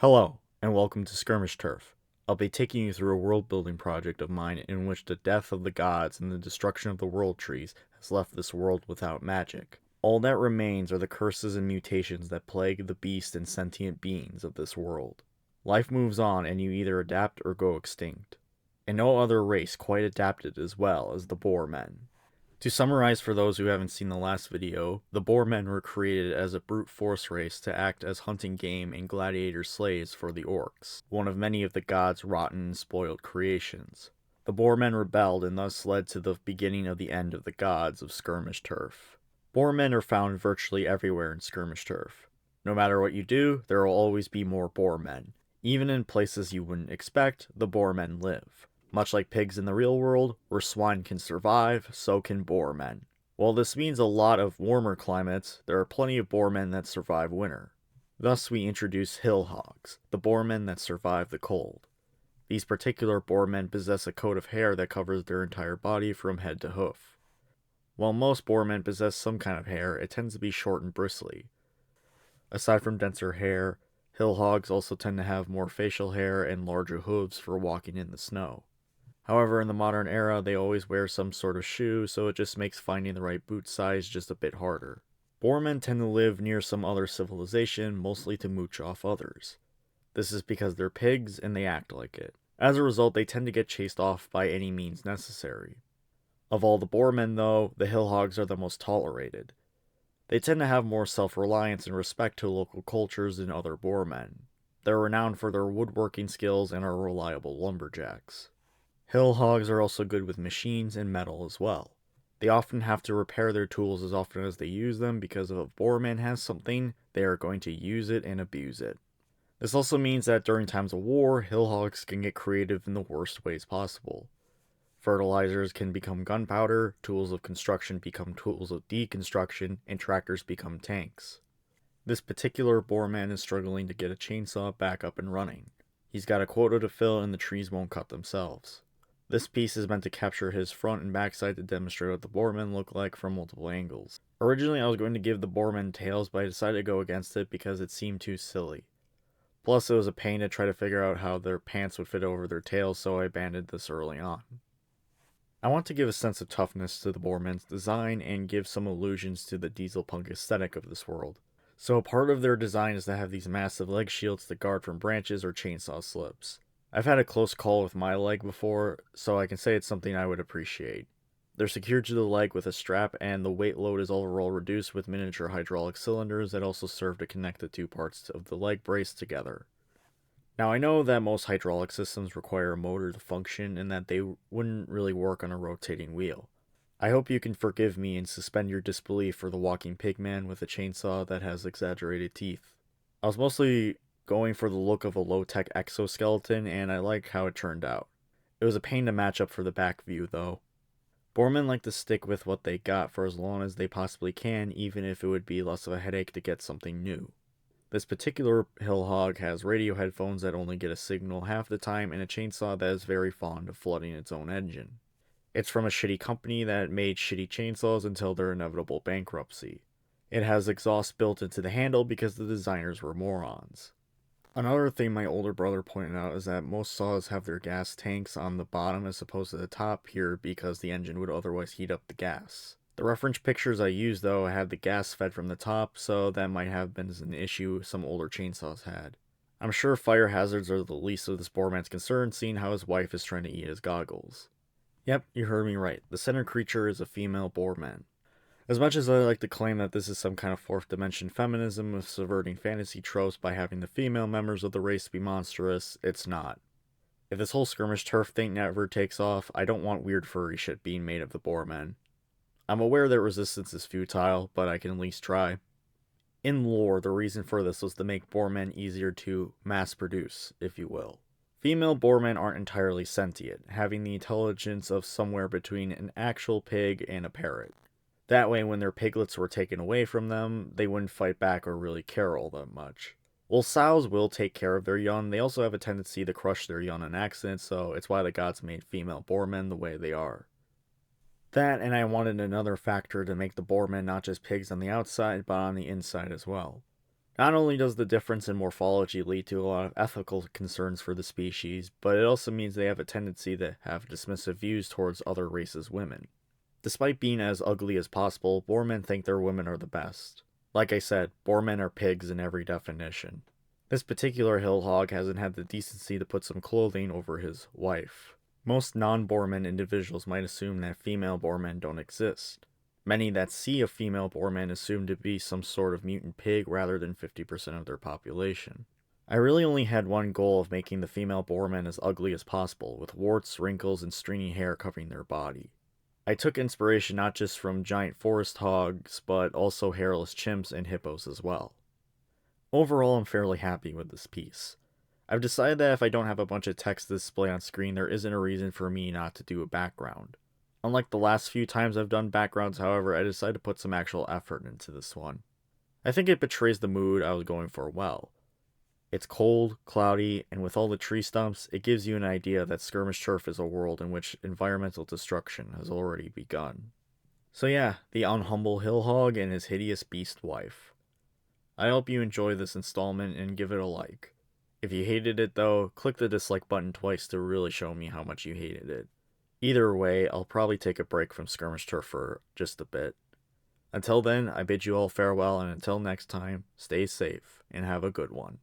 Hello, and welcome to Skirmish Turf. I'll be taking you through a world-building project of mine in which the death of the gods and the destruction of the world trees has left this world without magic. All that remains are the curses and mutations that plague the beast and sentient beings of this world. Life moves on and you either adapt or go extinct. And no other race quite adapted as well as the Boar Men. To summarize for those who haven't seen the last video, the Boarmen were created as a brute force race to act as hunting game and gladiator slaves for the orcs, one of many of the gods' rotten and spoiled creations. The Boarmen rebelled and thus led to the beginning of the end of the gods of Skirmish Turf. Boarmen are found virtually everywhere in Skirmish Turf. No matter what you do, there will always be more Boarmen. Even in places you wouldn't expect, the Boarmen live. Much like pigs in the real world, where swine can survive, so can boarmen. While this means a lot of warmer climates, there are plenty of boarmen that survive winter. Thus we introduce hill hogs, the boarmen that survive the cold. These particular boarmen possess a coat of hair that covers their entire body from head to hoof. While most boarmen possess some kind of hair, it tends to be short and bristly. Aside from denser hair, hill hogs also tend to have more facial hair and larger hooves for walking in the snow. However, in the modern era, they always wear some sort of shoe, so it just makes finding the right boot size just a bit harder. Boarmen tend to live near some other civilization, mostly to mooch off others. This is because they're pigs and they act like it. As a result, they tend to get chased off by any means necessary. Of all the boarmen, though, the hill hogs are the most tolerated. They tend to have more self-reliance and respect to local cultures than other boarmen. They're renowned for their woodworking skills and are reliable lumberjacks. Hill hogs are also good with machines and metal as well. They often have to repair their tools as often as they use them because if a boarman has something, they are going to use it and abuse it. This also means that during times of war, hill hogs can get creative in the worst ways possible. Fertilizers can become gunpowder, tools of construction become tools of deconstruction, and tractors become tanks. This particular boarman is struggling to get a chainsaw back up and running. He's got a quota to fill and the trees won't cut themselves. This piece is meant to capture his front and backside to demonstrate what the boarmen look like from multiple angles. Originally I was going to give the boarmen tails, but I decided to go against it because it seemed too silly. Plus it was a pain to try to figure out how their pants would fit over their tails, so I abandoned this early on. I want to give a sense of toughness to the boarmen's design and give some allusions to the diesel punk aesthetic of this world. So a part of their design is to have these massive leg shields to guard from branches or chainsaw slips. I've had a close call with my leg before, so I can say it's something I would appreciate. They're secured to the leg with a strap, and the weight load is overall reduced with miniature hydraulic cylinders that also serve to connect the two parts of the leg brace together. Now I know that most hydraulic systems require a motor to function and that they wouldn't really work on a rotating wheel. I hope you can forgive me and suspend your disbelief for the walking pigman with a chainsaw that has exaggerated teeth. I was mostly going for the look of a low-tech exoskeleton, and I like how it turned out. It was a pain to match up for the back view, though. Boarmen like to stick with what they got for as long as they possibly can, even if it would be less of a headache to get something new. This particular hill hog has radio headphones that only get a signal half the time, and a chainsaw that is very fond of flooding its own engine. It's from a shitty company that made shitty chainsaws until their inevitable bankruptcy. It has exhaust built into the handle because the designers were morons. Another thing my older brother pointed out is that most saws have their gas tanks on the bottom as opposed to the top here because the engine would otherwise heat up the gas. The reference pictures I used though had the gas fed from the top, so that might have been an issue some older chainsaws had. I'm sure fire hazards are the least of this boarman's concern, seeing how his wife is trying to eat his goggles. Yep, you heard me right. The center creature is a female boarman. As much as I like to claim that this is some kind of fourth dimension feminism of subverting fantasy tropes by having the female members of the race be monstrous, it's not. If this whole skirmish turf thing never takes off, I don't want weird furry shit being made of the boarmen. I'm aware that resistance is futile, but I can at least try. In lore, the reason for this was to make boarmen easier to mass produce, if you will. Female boarmen aren't entirely sentient, having the intelligence of somewhere between an actual pig and a parrot. That way, when their piglets were taken away from them, they wouldn't fight back or really care all that much. While sows will take care of their young, they also have a tendency to crush their young on accident, so it's why the gods made female boarmen the way they are. That, and I wanted another factor to make the boarmen not just pigs on the outside, but on the inside as well. Not only does the difference in morphology lead to a lot of ethical concerns for the species, but it also means they have a tendency to have dismissive views towards other races' women. Despite being as ugly as possible, Boermen think their women are the best. Like I said, Boermen are pigs in every definition. This particular hill hog hasn't had the decency to put some clothing over his wife. Most non-Boermen individuals might assume that female Boermen don't exist. Many that see a female Boerman assume to be some sort of mutant pig rather than 50% of their population. I really only had one goal of making the female Boerman as ugly as possible, with warts, wrinkles, and stringy hair covering their body. I took inspiration not just from giant forest hogs, but also hairless chimps and hippos as well. Overall, I'm fairly happy with this piece. I've decided that if I don't have a bunch of text to display on screen, there isn't a reason for me not to do a background. Unlike the last few times I've done backgrounds, however, I decided to put some actual effort into this one. I think it betrays the mood I was going for well. It's cold, cloudy, and with all the tree stumps, it gives you an idea that Skirmish Turf is a world in which environmental destruction has already begun. So yeah, the unhumble hill hog and his hideous beast wife. I hope you enjoy this installment and give it a like. If you hated it though, click the dislike button twice to really show me how much you hated it. Either way, I'll probably take a break from Skirmish Turf for just a bit. Until then, I bid you all farewell, and until next time, stay safe and have a good one.